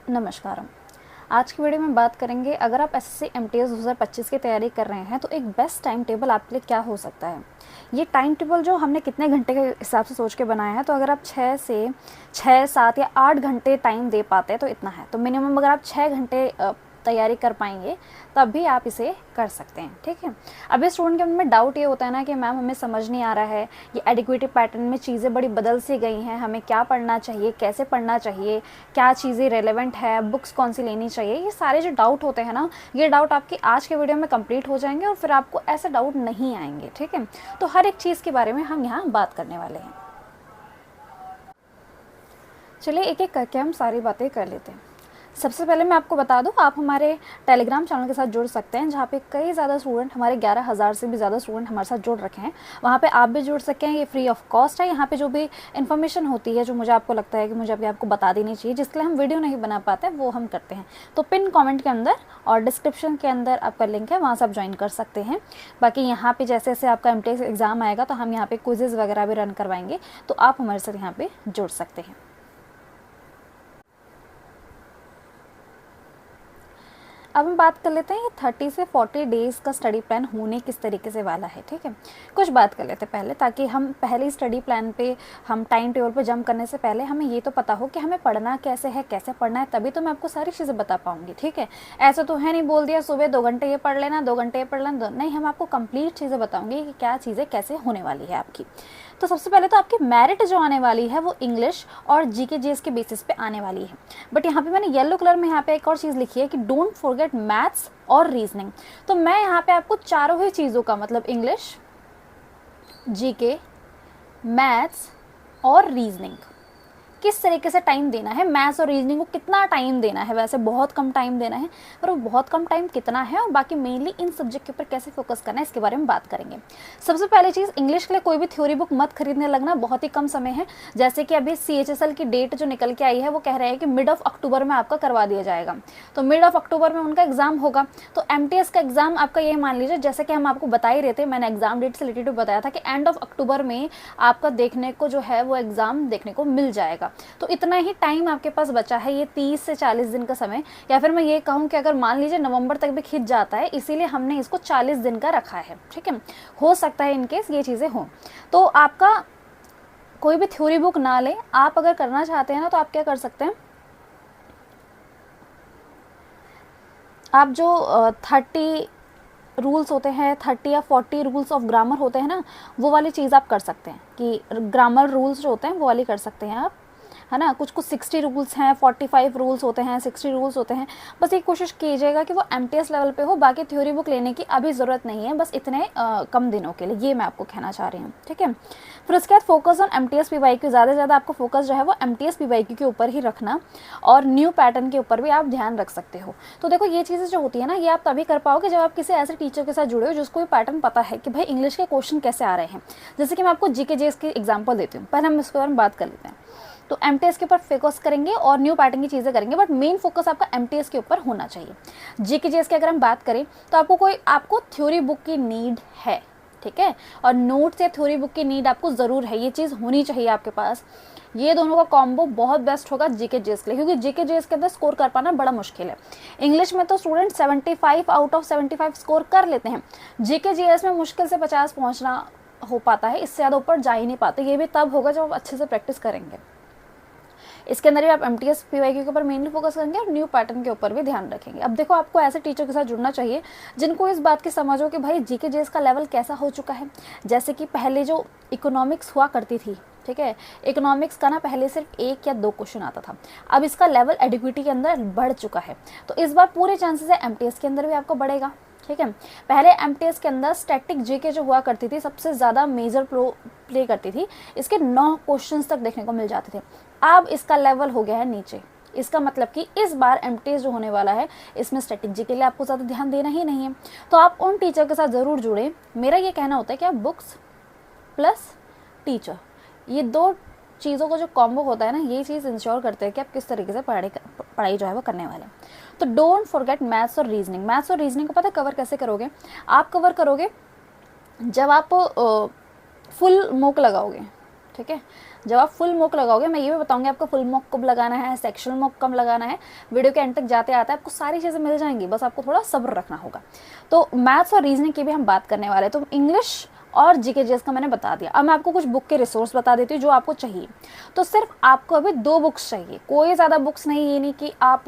नमस्कार। आज की वीडियो में बात करेंगे, अगर आप एसएससी एमटीएस 2025 की तैयारी कर रहे हैं तो एक बेस्ट टाइम टेबल आपके लिए क्या हो सकता है। ये टाइम टेबल जो हमने कितने घंटे के हिसाब से सोच के बनाया है, तो अगर आप 6 7 या 8 घंटे टाइम दे पाते हैं तो इतना है। तो मिनिमम अगर आप 6 घंटे तैयारी कर पाएंगे तब भी आप इसे कर सकते हैं। ठीक है। अभी स्टूडेंट के मन में डाउट ये होता है ना कि मैम हमें समझ नहीं आ रहा है, ये एडिक्वेटिव पैटर्न में चीज़ें बड़ी बदल सी गई हैं, हमें क्या पढ़ना चाहिए, कैसे पढ़ना चाहिए, क्या चीज़ें रेलेवेंट है, बुक्स कौन सी लेनी चाहिए। ये सारे जो डाउट होते हैं ना, ये डाउट आपकी आज के वीडियो में कंप्लीट हो जाएंगे और फिर आपको ऐसे डाउट नहीं आएंगे। ठीक है। तो हर एक चीज़ के बारे में हम यहाँ बात करने वाले हैं। चलिए एक एक करके हम सारी बातें कर लेते हैं। सबसे पहले मैं आपको बता दूं, आप हमारे टेलीग्राम चैनल के साथ जुड़ सकते हैं, जहाँ पे कई ज़्यादा स्टूडेंट, हमारे 11,000 से भी ज़्यादा स्टूडेंट हमारे साथ जुड़ रखे हैं। वहाँ पे आप भी जुड़ सकते हैं, ये फ्री ऑफ कॉस्ट है। यहाँ पे जो भी इन्फॉर्मेशन होती है, जो मुझे आपको लगता है कि मुझे अभी आपको बता देनी चाहिए, जिसके लिए हम वीडियो नहीं बना पाते, वो हम करते हैं। तो पिन कॉमेंट के अंदर और डिस्क्रिप्शन के अंदर आपका लिंक है, वहाँ से आप ज्वाइन कर सकते हैं। बाकी यहाँ पर जैसे जैसे आपका एमटीएस एग्ज़ाम आएगा तो हम यहाँ पर क्विज़ेज़ वगैरह भी रन करवाएंगे, तो आप हमारे साथ यहाँ पर जुड़ सकते हैं। अब हम बात कर लेते हैं ये 30 से 40 डेज़ का स्टडी प्लान होने किस तरीके से वाला है। ठीक है। कुछ बात कर लेते हैं पहले, ताकि हम पहले स्टडी प्लान पे, हम टाइम टेबल पे जंप करने से पहले हमें ये तो पता हो कि हमें पढ़ना कैसे है, कैसे पढ़ना है, तभी तो मैं आपको सारी चीज़ें बता पाऊंगी। ठीक है। ऐसा तो है नहीं बोल दिया सुबह 2 घंटे ये पढ़ लेना, 2 घंटे ये पढ़ लेना, नहीं, हम आपको कंप्लीट चीज़ें बताऊँगी कि क्या चीज़ें कैसे होने वाली है आपकी। तो सबसे पहले तो आपकी मेरिट जो आने वाली है वो इंग्लिश और जीके जीएस के बेसिस पे आने वाली है। बट यहाँ पे मैंने येलो कलर में यहाँ पे एक और चीज़ लिखी है कि डोंट फॉरगेट मैथ्स और रीजनिंग। तो मैं यहाँ पे आपको चारों ही चीज़ों का, मतलब इंग्लिश, जीके, मैथ्स और रीजनिंग, किस तरीके से टाइम देना है, मैथ्स और रीजनिंग को कितना टाइम देना है। वैसे बहुत कम टाइम देना है, पर वो बहुत कम टाइम कितना है, और बाकी मेनली इन सब्जेक्ट के ऊपर कैसे फोकस करना है, इसके बारे में बात करेंगे। सबसे पहली चीज़, इंग्लिश के लिए कोई भी थ्योरी बुक मत खरीदने लगना, बहुत ही कम समय है। जैसे कि अभी CHSL की डेट जो निकल के आई है, वो कह रहे हैं कि मिड ऑफ अक्टूबर में आपका करवा दिया जाएगा। तो मिड ऑफ अक्टूबर में उनका एग्जाम होगा। तो MTS का एग्जाम आपका ये मान लीजिए, जैसे कि हम आपको बता ही रहे थे, मैंने एग्जाम डेट से रिलेटेड बताया था कि एंड ऑफ अक्टूबर में आपका देखने को जो है वो एग्जाम देखने को मिल जाएगा। तो इतना ही टाइम आपके पास बचा है, ये 30 से 40 दिन का समय, या फिर मैं ये कहूँ कि अगर मान लीजिए नवंबर तक भी खिंच जाता है, इसीलिए हमने इसको 40 दिन का रखा है। ठीक है। हो सकता है इनकेस ये चीज़ें हों, तो आपका कोई भी थ्योरी बुक ना लें। आप अगर करना चाहते हैं ना, तो आप क्या कर सकते हैं, आप जो 30 रूल्स होते हैं, 30 या 40 रूल्स ऑफ ग्रामर होते हैं ना, वो वाली चीज़ आप कर सकते हैं, कि ग्रामर रूल्स जो होते हैं वो वाली कर सकते हैं आप, है ना। कुछ 60 रूल्स हैं, 45 रूल्स होते हैं, 60 रूल्स होते हैं। बस ये कोशिश कीजिएगा कि वो MTS लेवल पे हो। बाकी थ्योरी बुक लेने की अभी ज़रूरत नहीं है, बस इतने कम दिनों के लिए, ये मैं आपको कहना चाह रही हूँ। ठीक है। फिर उसके बाद फोकस ऑन MTS PYQ, ज़्यादा से ज़्यादा आपको फोकस जो है वो MTS PYQ के ऊपर ही रखना, और न्यू पैटर्न के ऊपर भी आप ध्यान रख सकते हो। तो देखो, ये चीज़ें जो होती है ना, ये आप तभी कर पाओगे जब आप किसी ऐसे टीचर के साथ जुड़े हो जिसको पैटर्न पता है कि भाई इंग्लिश के क्वेश्चन कैसे आ रहे हैं। जैसे कि मैं आपको GK GS की एग्जाम्पल देती हूँ, पहले हम इसके बारे में बात कर लेते हैं। तो MTS के ऊपर फोकस करेंगे और न्यू पैटर्न की चीज़ें करेंगे, बट मेन फोकस आपका MTS के ऊपर होना चाहिए। GK GS की अगर हम बात करें तो आपको थ्योरी बुक की नीड है। ठीक है। और नोट्स या थ्योरी बुक की नीड आपको ज़रूर है, ये चीज़ होनी चाहिए आपके पास। ये दोनों का कॉम्बो बहुत बेस्ट होगा GK GS के लिए, क्योंकि GK GS के अंदर स्कोर कर पाना बड़ा मुश्किल है। इंग्लिश में तो स्टूडेंट 75 आउट ऑफ 75 स्कोर कर लेते हैं, GK GS में मुश्किल से 50 पहुँचना हो पाता है, इससे ज़्यादा ऊपर जा ही नहीं पाते। ये भी तब होगा जब आप अच्छे से प्रैक्टिस करेंगे। इसके अंदर भी आप MTS PYQ के ऊपर मेनली फोकस करेंगे और न्यू पैटर्न के ऊपर भी ध्यान रखेंगे। अब देखो, आपको ऐसे टीचर के साथ जुड़ना चाहिए जिनको इस बात की समझ हो कि भाई GK GS का लेवल कैसा हो चुका है। जैसे कि पहले जो इकोनॉमिक्स हुआ करती थी, ठीक है, इकोनॉमिक्स का ना पहले सिर्फ 1 या 2 क्वेश्चन आता था, अब इसका लेवल एडिक्विटी के अंदर बढ़ चुका है। तो इस बार पूरे चांसेस है MTS के अंदर भी आपको बढ़ेगा। ठीक है। पहले MTS के अंदर स्टैटिक GK जो हुआ करती थी, सबसे ज़्यादा मेजर प्ले करती थी, इसके 9 क्वेश्चंस तक देखने को मिल जाते थे। अब इसका लेवल हो गया है नीचे। इसका मतलब कि इस बार MTS जो होने वाला है, इसमें स्टैटिक GK के लिए आपको ज़्यादा ध्यान देना ही नहीं है। तो आप उन टीचर के साथ ज़रूर जुड़ें। मेरा ये कहना होता है कि आप बुक्स प्लस टीचर, ये 2 चीज़ों का जो कॉम्बो होता है ना, ये चीज़ इंश्योर करते हैं कि आप किस तरीके से पढ़ाई जो है वो करने वाले हैं। तो डोंट फॉरगेट मैथ्स और रीजनिंग। मैथ्स और रीजनिंग को पता है कवर कैसे करोगे? आप कवर करोगे जब आप फुल मूक लगाओगे। ठीक है। जब आप फुल मॉक लगाओगे, मैं ये भी बताऊंगी आपको फुल मॉक कब लगाना है, सेक्शनल मॉक कब लगाना है, वीडियो के एंड तक जाते आते आपको सारी चीज़ें मिल जाएंगी, बस आपको थोड़ा सब्र रखना होगा। तो मैथ्स और रीजनिंग की भी हम बात करने वाले हैं। तो इंग्लिश और जीके जीएस का मैंने बता दिया। अब मैं आपको कुछ बुक के रिसोर्स बता देती हूँ जो आपको चाहिए। तो सिर्फ आपको अभी 2 बुक्स चाहिए, कोई ज़्यादा बुक्स नहीं। ये नहीं कि आप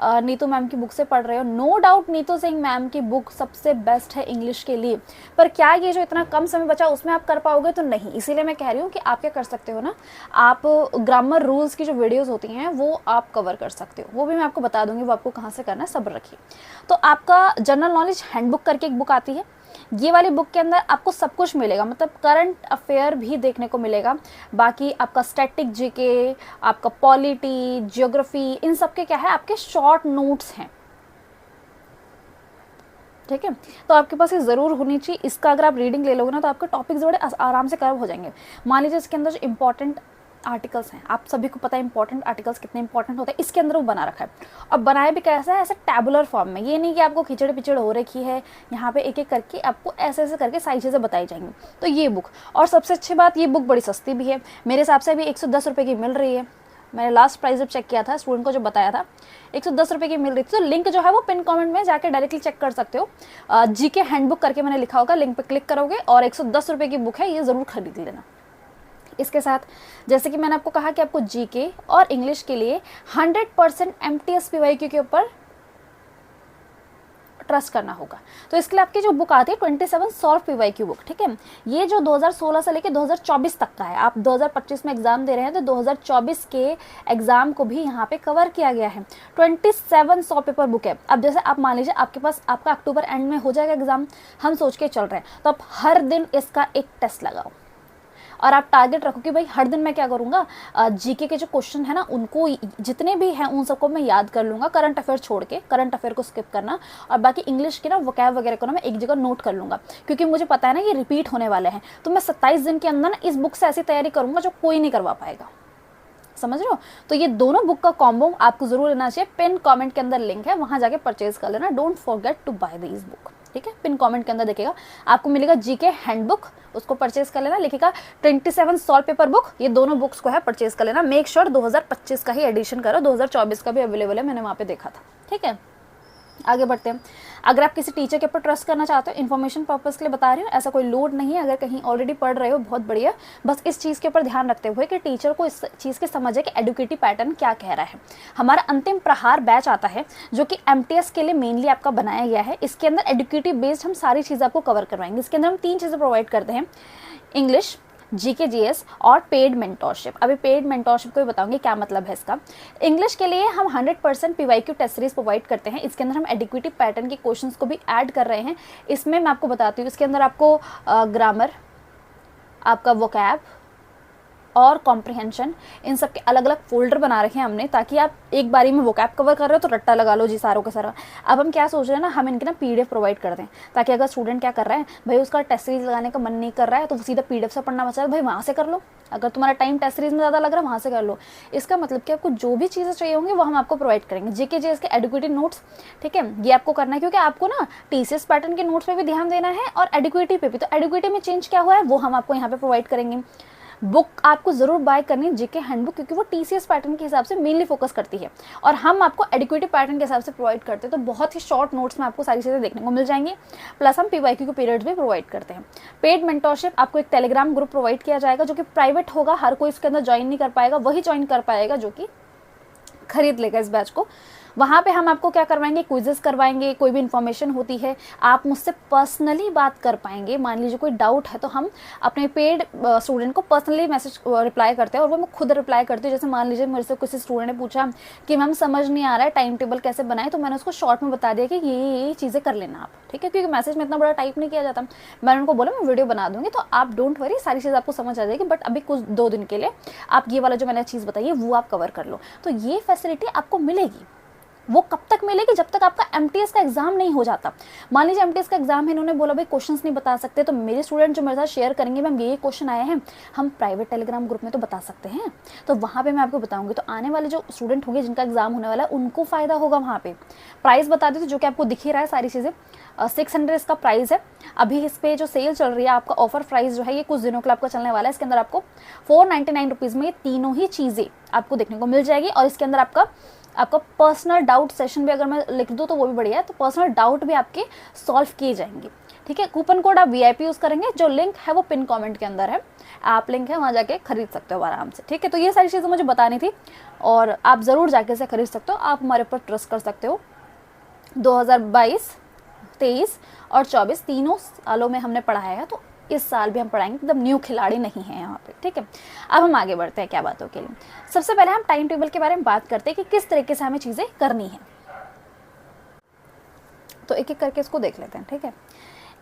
नीतू मैम की बुक से पढ़ रहे हो। No doubt Neetu Singh ma'am की बुक सबसे बेस्ट है इंग्लिश के लिए, पर क्या ये जो इतना कम समय बचा उसमें आप कर पाओगे? तो नहीं। इसीलिए मैं कह रही हूँ कि आप क्या कर सकते हो ना, आप ग्रामर रूल्स की जो वीडियोज़ होती हैं वो आप कवर कर सकते हो। वो भी मैं आपको बता दूंगी वो आपको कहाँ से करना है, सब्र रखिए। तो आपका जनरल नॉलेज हैंडबुक करके एक बुक आती है, ये वाली बुक के अंदर आपको सब कुछ मिलेगा, मतलब करंट अफेयर भी देखने को मिलेगा। बाकी आपका स्टैटिक जीके, आपका पॉलिटी, ज्योग्राफी, इन सब के क्या है, आपके शॉर्ट नोट्स हैं। ठीक है, तो आपके पास ये ज़रूर होनी चाहिए। इसका अगर आप रीडिंग ले लोगे ना तो आपके टॉपिक्स बड़े आराम से कवर हो जाएंगे। मान लीजिए इसके अंदर जो इंपॉर्टेंट आर्टिकल्स हैं, आप सभी को पता है इंपॉर्टेंट आर्टिकल्स कितने इंपॉर्टेंट होते हैं, इसके अंदर वो बना रखा है। और बनाया भी कैसा है, ऐसे टैबुलर फॉर्म में। ये नहीं कि आपको खिचड़ पिचड़ हो रखी है, यहाँ पे एक एक करके आपको ऐसे ऐसे करके सारी चीज़ें बताई जाएंगी। तो ये बुक, और सबसे अच्छी बात ये बुक बड़ी सस्ती भी है, मेरे हिसाब से भी 110 रुपये की मिल रही है। मैंने लास्ट प्राइस जब चेक किया था, स्टूडेंट को जो बताया था 110 रुपये की मिल रही थी। तो लिंक जो है वो पिन कमेंट में जाके डायरेक्टली चेक कर सकते हो। जीके हैंडबुक करके मैंने लिखा होगा, लिंक पे क्लिक करोगे और 110 रुपये की बुक है, ये ज़रूर खरीद लेना। इसके साथ जैसे कि मैंने आपको कहा कि आपको जीके और इंग्लिश के लिए 100% MTS PYQ के ऊपर ट्रस्ट करना होगा। तो इसके लिए आपकी जो बुक आती है 27 सॉल्व PYQ बुक, ठीक है, ये जो 2016 से लेकर 2024 तक का है। आप 2025 में एग्जाम दे रहे हैं तो 2024 के एग्जाम को भी यहाँ पे कवर किया गया है। 27 100 पेपर बुक है। अब जैसे आप मान लीजिए आपके पास आपका अक्टूबर एंड में हो जाएगा एग्जाम, हम सोच के चल रहे हैं, तो आप हर दिन इसका एक टेस्ट लगाओ और आप टारगेट रखो कि भाई हर दिन मैं क्या करूँगा, जीके के जो क्वेश्चन है ना उनको जितने भी हैं उन सबको मैं याद कर लूँगा, करंट अफेयर छोड़ के, करंट अफेयर को स्किप करना, और बाकी इंग्लिश के ना वोकैब वगैरह को ना मैं एक जगह नोट कर लूँगा, क्योंकि मुझे पता है ना ये रिपीट होने वाले हैं। तो मैं 27 दिन के अंदर ना इस बुक से ऐसी तैयारी करूँगा जो कोई नहीं करवा पाएगा। समझ रहे हो? तो ये दोनों बुक का कॉम्बो आपको जरूर लेना चाहिए। पिन कमेंट के अंदर लिंक है, वहां जाके परचेज कर लेना। Don't forget to buy this book, ठीक है। पिन कमेंट के अंदर देखिएगा आपको मिलेगा जीके हैंडबुक, उसको परचेज कर लेना। लिखेगा 27 सॉल्व पेपर बुक, ये दोनों बुक्स को है परचेज कर लेना। मेक श्योर 2025 का ही एडिशन करो, 2024 का भी अवेलेबल है, मैंने वहाँ पे देखा था, ठीक है। आगे बढ़ते हैं। अगर आप किसी टीचर के ऊपर ट्रस्ट करना चाहते हो, इन्फॉर्मेशन पर्पस के लिए बता रही हूँ, ऐसा कोई लोड नहीं है। अगर कहीं ऑलरेडी पढ़ रहे हो बहुत बढ़िया, बस इस चीज़ के ऊपर ध्यान रखते हुए कि टीचर को इस चीज़ की समझ है कि एडुकेटिव पैटर्न क्या कह रहा है। हमारा अंतिम प्रहार बैच आता है जो कि MTS के लिए मेनली आपका बनाया गया है। इसके अंदर एडुकेटिव बेस्ड हम सारी चीज़ें आपको कवर करवाएंगे। इसके अंदर हम 3 चीज़ें प्रोवाइड करते हैं, इंग्लिश, जीके जीएस और पेड मेंटोरशिप। अभी पेड मेंटोरशिप को भी बताऊंगी क्या मतलब है इसका। इंग्लिश के लिए हम 100% PYQ टेस्ट सीरीज प्रोवाइड करते हैं। इसके अंदर हम एडुकेटिव पैटर्न के क्वेश्चंस को भी ऐड कर रहे हैं। इसमें मैं आपको बताती हूँ, इसके अंदर आपको ग्रामर, आपका वोकैब और कॉम्प्रिहेंशन, इन सब के अलग अलग फोल्डर बना रखे हैं हमने, ताकि आप एक बारी में वोकैब कवर कर रहे हो तो रट्टा लगा लो जी सारों का सारा। अब हम क्या सोच रहे हैं ना, हम इनके ना PDF प्रोवाइड कर दें, ताकि अगर स्टूडेंट क्या कर रहा है भाई, उसका टेस्ट सीरीज लगाने का मन नहीं कर रहा है तो सीधा PDF से पढ़ना बचा है, भाई वहाँ से कर लो। अगर तुम्हारा टाइम टेस्ट सीरीज में ज़्यादा लग रहा है वहाँ से कर लो। इसका मतलब कि आपको जो भी चीज़ें चाहिए होंगी वो हम आपको प्रोवाइड करेंगे। जीके जीएस के एडुकेटिव नोट्स, ठीक है, ये आपको करना है, क्योंकि आपको ना TCS पैटर्न के नोट्स पे भी ध्यान देना है और एडुकेटिव पे भी। तो एडुकेटिव में चेंज क्या हुआ है वो हम आपको यहाँ पे प्रोवाइड करेंगे। बुक आपको जरूर बाय करनी है जीके हैंडबुक, क्योंकि वो TCS पैटर्न के हिसाब से मेनली फोकस करती है और हम आपको एडुकेटिव पैटर्न के हिसाब से प्रोवाइड करते हैं। तो बहुत ही शॉर्ट नोट्स में आपको सारी चीज़ें देखने को मिल जाएंगी। प्लस हम PYQ के पीरियड्स भी प्रोवाइड करते हैं। पेड मेंटोरशिप, आपको एक टेलीग्राम ग्रुप प्रोवाइड किया जाएगा जो कि प्राइवेट होगा, हर कोई इसके अंदर ज्वाइन नहीं कर पाएगा, वही ज्वाइन कर पाएगा जो कि खरीद लेगा इस बैच को। वहाँ पे हम आपको क्या करवाएंगे, क्विजेस करवाएंगे, कोई भी इन्फॉर्मेशन होती है आप मुझसे पर्सनली बात कर पाएंगे। मान लीजिए कोई डाउट है तो हम अपने पेड स्टूडेंट को पर्सनली मैसेज रिप्लाई करते हैं और वो मैं खुद रिप्लाई करती हूँ। जैसे मान लीजिए मेरे से किसी स्टूडेंट ने पूछा कि मैम समझ नहीं आ रहा है टाइम टेबल कैसे बनाए, तो मैंने उसको शॉर्ट में बता दिया कि ये चीज़ें कर लेना आप, ठीक है, क्योंकि मैसेज में इतना बड़ा टाइप नहीं किया जाता। मैंने उनको बोला मैं वीडियो बना दूंगी, तो आप डोंट वरी, सारी चीज़ आपको समझ आ जाएगी। बट अभी कुछ 2 दिन के लिए आप ये वाला जो मैंने चीज़ बताई है वो आप कवर कर लो, तो ये फैसिलिटी आपको मिलेगी। वो कब तक मिलेगी, जब तक आपका एमटीएस का एग्जाम नहीं हो जाता। मान लीजिए एमटीएस का एग्जाम है, इन्होंने बोला भाई क्वेश्चंस नहीं बता सकते, तो मेरे स्टूडेंट जो मेरे साथ शेयर करेंगे मैम ये क्वेश्चन आए हैं, हम प्राइवेट टेलीग्राम ग्रुप में तो बता सकते हैं, तो वहाँ पे मैं आपको बताऊंगी। तो आने वाले जो स्टूडेंट होंगे जिनका एग्जाम होने वाला है उनको फायदा होगा। वहाँ पे प्राइस बता देती हूँ जो कि आपको दिख ही रहा है सारी चीज़ें। 600 इसका प्राइस है। अभी इस पे जो सेल चल रही है, आपका ऑफर प्राइस जो है ये कुछ दिनों के लिए आपका चलने वाला है। इसके अंदर आपको 499 रुपीज़ में ये तीनों ही चीज़ें आपको देखने को मिल जाएगी। और इसके अंदर आपका पर्सनल डाउट सेशन भी अगर मैं लिख दूँ तो वो भी बढ़िया है, तो पर्सनल डाउट भी आपके सॉल्व किए जाएंगे। ठीक है, कूपन कोड आप VIP यूज़ करेंगे, जो लिंक है वो पिन कमेंट के अंदर है, आप लिंक है वहाँ जाके खरीद सकते हो आराम से। ठीक है, तो ये सारी चीज़ें मुझे बतानी थी और आप ज़रूर जाके इसे खरीद सकते हो, आप हमारे ऊपर ट्रस्ट कर सकते हो। 2022, 23 और 24 तीनों सालों में हमने पढ़ाया है, तो इस साल भी हम पढ़ाएंगे, एकदम न्यू खिलाड़ी नहीं है यहाँ पे। ठीक है, अब हम आगे बढ़ते हैं क्या बातों के लिए। सबसे पहले हम टाइम टेबल के बारे में बात करते हैं कि किस तरीके से हमें चीज़ें करनी है, तो एक एक करके इसको देख लेते हैं। ठीक है,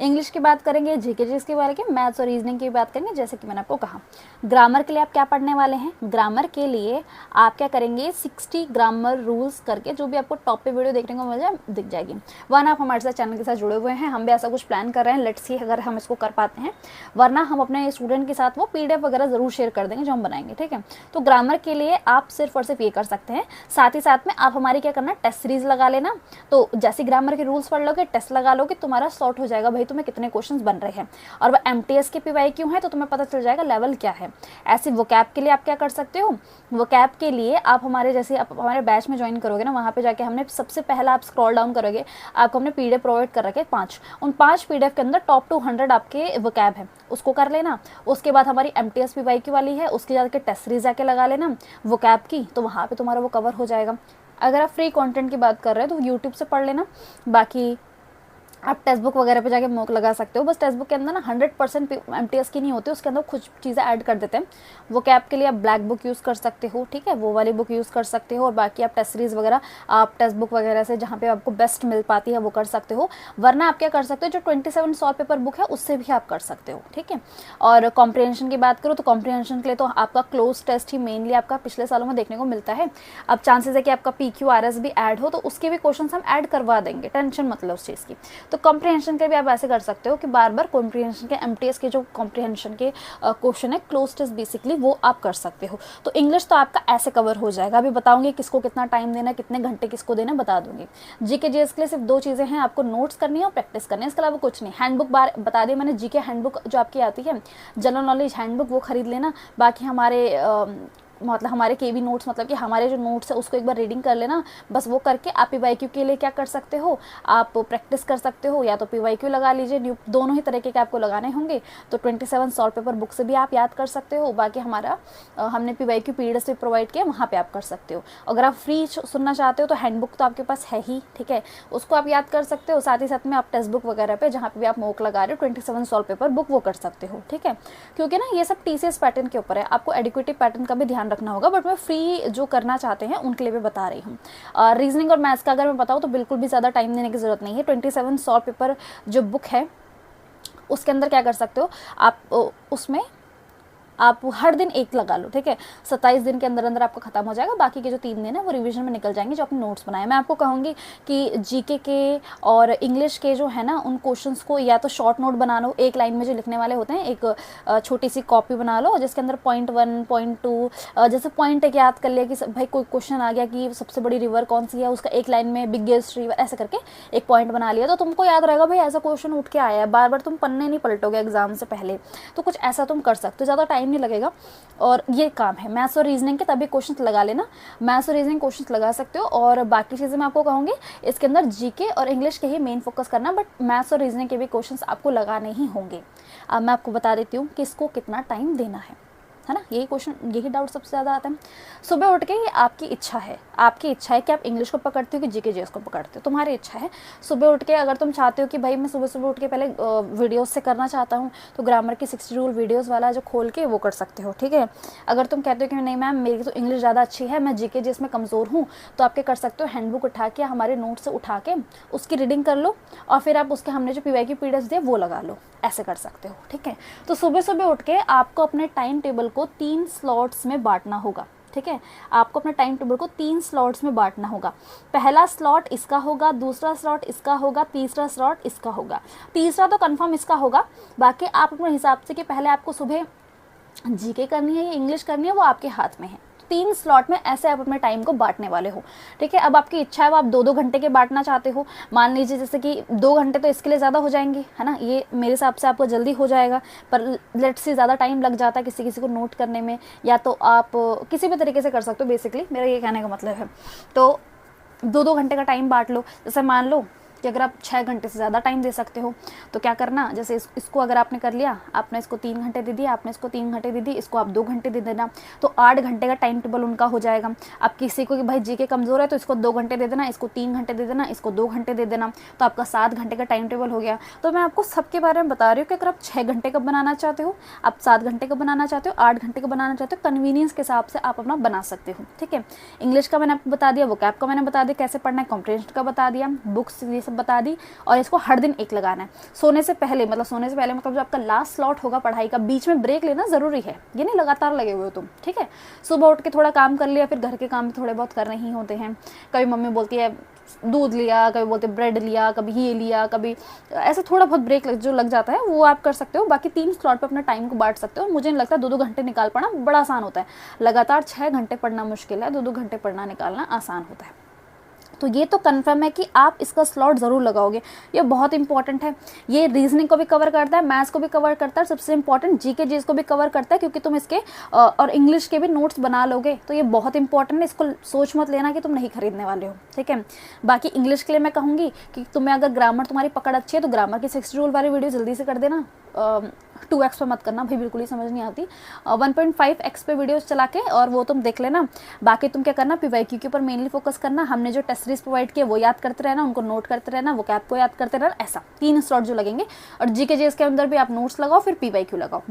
इंग्लिश की बात करेंगे, जीके जीएस के बारे में, मैथ्स और रीजनिंग की बात करेंगे। जैसे कि मैंने आपको कहा, ग्रामर के लिए आप क्या पढ़ने वाले हैं, ग्रामर के लिए आप क्या करेंगे, 60 ग्रामर रूल्स करके, जो भी आपको टॉप पे वीडियो देखने को मिल जाए दिख जाएगी। वन आप हमारे साथ चैनल के साथ जुड़े हुए हैं, हम भी ऐसा कुछ प्लान कर रहे हैं, लेट्स सी अगर हम इसको कर पाते हैं, वरना हम अपने स्टूडेंट के साथ वो PDF वगैरह ज़रूर शेयर कर देंगे जो हम बनाएंगे। ठीक है, तो ग्रामर के लिए आप सिर्फ और सिर्फ ये कर सकते हैं। साथ ही साथ में आप हमारी क्या करना, टेस्ट सीरीज लगा लेना, तो जैसे ग्रामर के रूल्स पढ़ लोगे, टेस्ट लगा लोगे, तुम्हारा सॉर्ट हो जाएगा भाई तुम्हें कितने क्वेश्चन बन रहे हैं, और वह MTS के PYQ है तो तुम्हें पता चल जाएगा लेवल क्या है। ऐसे वोकैब के लिए आप क्या कर सकते हो, वोकैब के लिए आप हमारे जैसे आप हमारे बैच में ज्वाइन करोगे ना, वहाँ पे जाके हमने सबसे पहला आप स्क्रॉल डाउन करोगे, आपको हमने PDF प्रोवाइड कर रखे 5, उन 5 PDF के अंदर टॉप 200 आपके वोकैब है, उसको कर लेना। उसके बाद हमारी MTS PYQ वाली है, उसके जाके टेस्ट सीरीज जाके लगा लेना वोकैब की, तो वहाँ पे तुम्हारा वो कवर हो जाएगा। अगर आप फ्री कंटेंट की बात कर रहे हो तो यूट्यूब से पढ़ लेना, बाकी आप टेक्स्ट बुक वगैरह पे जाके मॉक लगा सकते हो। बस टेक्स्ट बुक के अंदर ना 100% MTS की नहीं होती, उसके अंदर कुछ चीज़ें ऐड कर देते हैं। वो कैब के लिए आप ब्लैक बुक यूज़ कर सकते हो, ठीक है, वो वाली बुक यूज़ कर सकते हो, और बाकी आप टेस्ट सीरीज़ वगैरह आप टेक्स्ट बुक वगैरह से जहाँ पे आपको बेस्ट मिल पाती है वो कर सकते हो। वरना आप क्या कर सकते हो, जो 27 सॉल्व पेपर बुक है उससे भी आप कर सकते हो। ठीक है, और कॉम्प्रिहेंशन की बात करो तो कॉम्प्रिहेंशन के लिए तो आपका क्लोज टेस्ट ही मेनली आपका पिछले सालों में देखने को मिलता है। अब चांसेस है कि आपका PQRS भी ऐड हो, तो उसके भी क्वेश्चन हम ऐड करवा देंगे, टेंशन मतलब उस चीज़ की। तो कॉम्प्रिहेंशन के भी आप ऐसे कर सकते हो कि बार बार कॉम्प्रिहेंशन के MTS के जो कॉम्प्रिहेंशन के क्वेश्चन है क्लोज टेस्ट बेसिकली वो आप कर सकते हो। तो इंग्लिश तो आपका ऐसे कवर हो जाएगा। अभी बताऊंगी किसको कितना टाइम देना, कितने घंटे किसको देना बता दूंगी। GK GS के लिए सिर्फ 2 चीज़ें हैं, आपको नोट्स करनी है और प्रैक्टिस करनी है, इसके अलावा कुछ नहीं। हैंडबुक बार बता दी मैंने, GK हैंडबुक जो आपकी आती है जनरल नॉलेज हैंडबुक वो खरीद लेना। बाकी मतलब हमारे KB नोट्स, मतलब कि हमारे जो नोट्स है उसको एक बार रीडिंग कर लेना, बस वो करके आप PYQ के लिए क्या कर सकते हो, आप प्रैक्टिस कर सकते हो, या तो PYQ लगा लीजिए, दोनों ही तरीके के आपको लगाने होंगे। तो 27 सॉल्व पेपर बुक से भी आप याद कर सकते हो। बाकी हमारा हमने PYQ PDF भी प्रोवाइड किया, वहाँ पर आप कर सकते हो। अगर आप फ्री सुनना चाहते हो तो हैंडबुक तो आपके पास है ही, ठीक है, उसको आप याद कर सकते हो। साथ ही साथ में आप टेक्स्ट बुक वगैरह पे जहाँ पे भी आप मॉक लगा रहे हो 27 सॉल्व पेपर बुक वो कर सकते हो। ठीक है, क्योंकि ना ये सब TCS पैटर्न के ऊपर है, आपको एडिक्वेटिव पैटर्न का भी ध्यान रखना होगा, बट मैं फ्री जो करना चाहते हैं उनके लिए भी बता रही हूँ। रीजनिंग और मैथ्स का अगर मैं बताऊँ तो बिल्कुल भी ज़्यादा टाइम देने की ज़रूरत नहीं है। 27 सॉल्व पेपर जो बुक है उसके अंदर क्या कर सकते हो आप, उसमें आप हर दिन एक लगा लो, ठीक है, 27 दिन के अंदर अंदर आपका खत्म हो जाएगा। बाकी के जो 3 दिन है वो रिवीजन में निकल जाएंगे जो आपने नोट्स बनाए। मैं आपको कहूँगी कि GK के और इंग्लिश के जो है ना उन क्वेश्चंस को या तो शॉर्ट नोट बना लो, एक लाइन में जो लिखने वाले होते हैं, एक छोटी सी कॉपी बना लो जिसके अंदर पॉइंट 1, पॉइंट 2, जैसे पॉइंट एक याद कर लिया कि भाई कोई क्वेश्चन आ गया कि सबसे बड़ी रिवर कौन सी है, उसका एक लाइन में बिगेस्ट रिवर, ऐसे करके एक पॉइंट बना लिया, तो तुमको याद रहेगा भाई ऐसा क्वेश्चन उठ के आया है, बार बार तुम पन्ने नहीं पलटोगे एग्जाम से पहले। तो कुछ ऐसा तुम कर सकते हो, ज़्यादा टाइम नहीं लगेगा और ये काम है। मैथ्स और रीजनिंग के तभी क्वेश्चंस लगा लेना, मैथ्स और रीजनिंग क्वेश्चंस लगा सकते हो, और बाकी चीज़ें मैं आपको कहूँगी इसके अंदर GK और इंग्लिश के ही मेन फोकस करना, बट मैथ्स और रीजनिंग के भी क्वेश्चंस आपको लगाने ही होंगे। अब मैं आपको बता देती हूँ कि इसको कितना टाइम देना है ना, यही क्वेश्चन, यही डाउट सबसे ज़्यादा आता है। सुबह उठ के आपकी इच्छा है कि आप इंग्लिश को पकड़ते हो कि GK GS को पकड़ते हो, तुम्हारी इच्छा है। सुबह उठ के अगर तुम चाहते हो कि भाई मैं सुबह सुबह उठ के पहले वीडियोस से करना चाहता हूँ तो ग्रामर की 60 रूल वीडियोस वाला जो खोल के वो कर सकते हो, ठीक है। अगर तुम कहते हो कि नहीं मैम मेरी तो इंग्लिश ज़्यादा अच्छी है, मैं GK GS में कमज़ोर हूँ, तो आप क्या कर सकते हो, हैंडबुक उठा के हमारे नोट से उठा के उसकी रीडिंग कर लो और फिर आप उसके हमने जो PYQ PDF दिए वो लगा लो, ऐसे कर सकते हो, ठीक है। तो सुबह सुबह उठ के आपको अपने टाइम टेबल को 3 स्लॉट्स में बांटना होगा, ठीक है। आपको अपने टाइम टेबल को 3 स्लॉट्स में बांटना होगा। पहला स्लॉट इसका होगा, दूसरा स्लॉट इसका होगा, तीसरा स्लॉट इसका होगा। तीसरा तो कंफर्म इसका होगा, बाकी आप अपने हिसाब से कि पहले आपको सुबह जीके करनी है या इंग्लिश करनी है, वो आपके हाथ में है। 3 स्लॉट में ऐसे आप अपने टाइम को बांटने वाले हो, ठीक है। अब आपकी इच्छा है, वो आप 2-2 घंटे के बांटना चाहते हो, मान लीजिए जैसे कि 2 घंटे तो इसके लिए ज़्यादा हो जाएंगे, है ना, ये मेरे हिसाब से आपको जल्दी हो जाएगा, पर लेट्स से ज़्यादा टाइम लग जाता है किसी किसी को नोट करने में, या तो आप किसी भी तरीके से कर सकते हो, बेसिकली मेरा ये कहने का मतलब है। तो 2-2 घंटे का टाइम बांट लो। जैसे मान लो कि अगर आप 6 घंटे से ज़्यादा टाइम दे सकते हो तो क्या करना, जैसे इसको अगर आपने कर लिया, आपने इसको 3 घंटे दे दिया, आपने इसको 3 घंटे दे दी, इसको आप 2 घंटे दे देना, तो 8 घंटे का टाइम टेबल उनका हो जाएगा। अब किसी को कि भाई जीके कमज़ोर है तो इसको 2 घंटे दे देना, इसको 3 घंटे दे देना, इसको 2 घंटे दे देना, तो आपका 7 घंटे का टाइम टेबल हो गया। तो मैं आपको सबके बारे में बता रही हूँ कि अगर आप 6 घंटे का बनाना चाहते हो, आप 7 घंटे का बनाना चाहते हो, 8 घंटे का बनाना चाहते हो, कन्वीनियंस के हिसाब से आप अपना बना सकते हो, ठीक है। इंग्लिश का मैंने आपको बता दिया, वोकैब का मैंने बता दिया कैसे पढ़ना है, कॉम्प्रिहेंशन का बता दिया, बुक्स ये सब बता दी, और इसको हर दिन एक लगाना है। सोने से पहले मतलब जो आपका लास्ट स्लॉट होगा पढ़ाई का, बीच में ब्रेक लेना जरूरी है, ये नहीं लगातार लगे हुए हो तुम, ठीक है। सुबह उठ के थोड़ा काम कर लिया, फिर घर के काम भी थोड़े बहुत करने ही होते हैं। कभी मम्मी बोलती है दूध लिया, कभी बोलते ब्रेड लिया, कभी ये लिया, कभी ऐसे थोड़ा बहुत ब्रेक जो लग जाता है वो आप कर सकते हो। बाकी 3 स्लॉट पे अपना टाइम को बांट सकते हो। मुझे नहीं लगता 2-2 घंटे निकाल पाना बड़ा आसान होता है, लगातार 6 घंटे पढ़ना मुश्किल है, 2-2 घंटे पढ़ना निकालना आसान होता है। तो ये तो कंफर्म है कि आप इसका स्लॉट ज़रूर लगाओगे, ये बहुत इंपॉर्टेंट है। ये रीजनिंग को भी कवर करता है, मैथ्स को भी कवर करता है, सबसे इंपॉर्टेंट जीके जीएस को भी कवर करता है, क्योंकि तुम इसके और इंग्लिश के भी नोट्स बना लोगे, तो ये बहुत इंपॉर्टेंट है। इसको सोच मत लेना कि तुम नहीं खरीदने वाले हो, ठीक है। बाकी इंग्लिश के लिए मैं कहूँगी कि तुम्हें अगर ग्रामर तुम्हारी पकड़ अच्छी है तो ग्रामर की 60 रूल वाली वीडियो जल्दी से कर देना। 2x पे मत करना भाई, बिल्कुल ही समझ नहीं आती। 1.5x पे वीडियोस चला के और वो तुम देख लेना। बाकी तुम क्या करना, पीवाईक्यू के ऊपर मेनली फोकस करना। हमने जो टेस्ट सीरीज प्रोवाइड किया वो याद करते रहना, उनको नोट करते रहना, वो कैप को याद करते रहना, ऐसा 3 स्लॉट जो लगेंगे। और जीके जीएस के अंदर भी आप नोट्स लगाओ, फिर पीवाईक्यू लगाओ।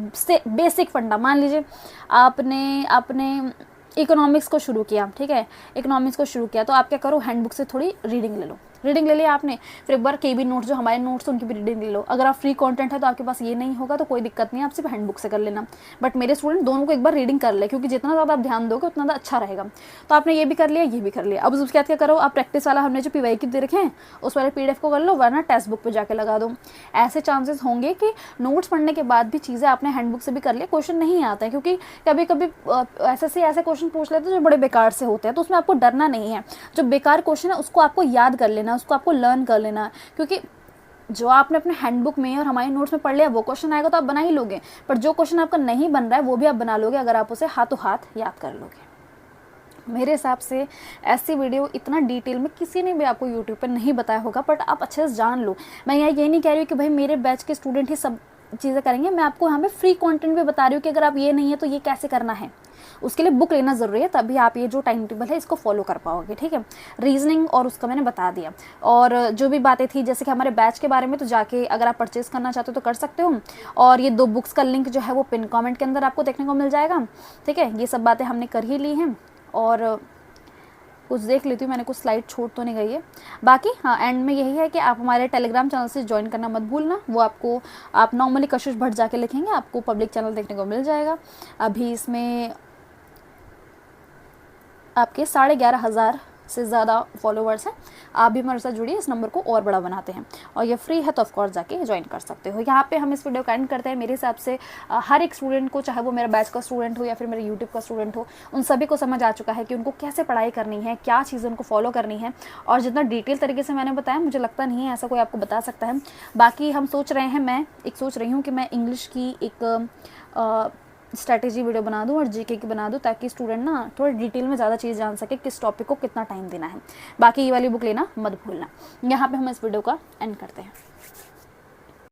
बेसिक फंडा, मान लीजिए आपने इकोनॉमिक्स को शुरू किया, ठीक है, इकोनॉमिक्स को शुरू किया, तो आप क्या करो, हैंडबुक से थोड़ी रीडिंग ले लो। रीडिंग ले लिया आपने, फिर एक बार केबी नोट्स जो हमारे नोट्स उनकी भी रीडिंग ले लो। अगर आप फ्री कंटेंट है तो आपके पास ये नहीं होगा तो कोई दिक्कत नहीं, आप सिर्फ हैंडबुक से कर लेना। बट मेरे स्टूडेंट दोनों को एक बार रीडिंग कर ले, क्योंकि जितना ज़्यादा आप ध्यान दोगे उतना ज़्यादा अच्छा रहेगा। तो आपने ये भी कर लिया, ये भी कर लिया। अब उसके बाद क्या करो, आप प्रैक्टिस वाला हमने जो पीवाईक्यू दे रखे हैं उस वाले PDF को कर लो, वरना टेक्स्ट बुक पर जाके लगा दो। ऐसे चांसेस होंगे कि नोट्स पढ़ने के बाद भी चीज़ें आपने हैंडबुक से भी कर लिया, क्वेश्चन नहीं आता है, क्योंकि कभी कभी ऐसे क्वेश्चन पूछ लेते हैं जो बड़े बेकार से होते हैं, तो उसमें आपको डरना नहीं है। जो बेकार क्वेश्चन है उसको आपको याद कर लेना, उसको आपको लर्न कर लेना, क्योंकि जो आपने अपने हैंडबुक में और हमारे नोट्स में पढ़ लिया वो क्वेश्चन आएगा तो आप बना ही लोगे, पर जो क्वेश्चन आपका नहीं बन रहा है वो भी आप बना लोगे अगर आप उसे हाथों हाथ याद कर लोगे। मेरे हिसाब से ऐसी वीडियो इतना डिटेल में किसी ने भी आपको यूट्यूब पर नहीं बताया होगा, बट आप अच्छे से जान लो। मैं ये नहीं कह रही हूँ कि भाई मेरे बैच के स्टूडेंट ही सब चीज़ें करेंगे, मैं आपको यहाँ पे फ्री कंटेंट भी बता रही हूँ कि अगर आप ये नहीं है तो ये कैसे करना है, उसके लिए बुक लेना ज़रूरी है, तभी आप ये जो टाइम टेबल है इसको फॉलो कर पाओगे, ठीक है। रीजनिंग और उसका मैंने बता दिया, और जो भी बातें थी जैसे कि हमारे बैच के बारे में, तो जाके अगर आप परचेज़ करना चाहते हो तो कर सकते हो। और ये 2 बुक्स का लिंक जो है वो पिन कमेंट के अंदर आपको देखने को मिल जाएगा, ठीक है। ये सब बातें हमने कर ही ली हैं, और कुछ देख लेती हूँ, मैंने कुछ स्लाइड छूट तो नहीं गई है। बाकी हाँ, एंड में यही है कि आप हमारे टेलीग्राम चैनल से ज्वाइन करना मत भूलना। वो आपको, आप नॉर्मली कशिश भट्ट जाके लिखेंगे, आपको पब्लिक चैनल देखने को मिल जाएगा। अभी इसमें आपके 11,500 से ज़्यादा फॉलोवर्स हैं। आप भी हमारे साथ जुड़िए, इस नंबर को और बड़ा बनाते हैं, और ये फ्री है तो ऑफकोर्स जाके ज्वाइन कर सकते हो। यहाँ पे हम इस वीडियो का एंड करते हैं। मेरे हिसाब से हर एक स्टूडेंट को, चाहे वो मेरा बैच का स्टूडेंट हो या फिर मेरे यूट्यूब का स्टूडेंट हो, उन सभी को समझ आ चुका है कि उनको कैसे पढ़ाई करनी है, क्या चीज़ें उनको फॉलो करनी है। और जितना डिटेल तरीके से मैंने बताया, मुझे लगता नहीं है ऐसा कोई आपको बता सकता है। बाकी हम सोच रहे हैं, मैं सोच रही हूँ कि मैं इंग्लिश की एक स्ट्रैटेजी वीडियो बना दूं और जीके की बना दूं, ताकि स्टूडेंट ना थोड़ा डिटेल में ज़्यादा चीज़ जान सके, किस टॉपिक को कितना टाइम देना है। बाकी ये वाली बुक लेना मत भूलना। यहाँ पे हम इस वीडियो का एंड करते हैं।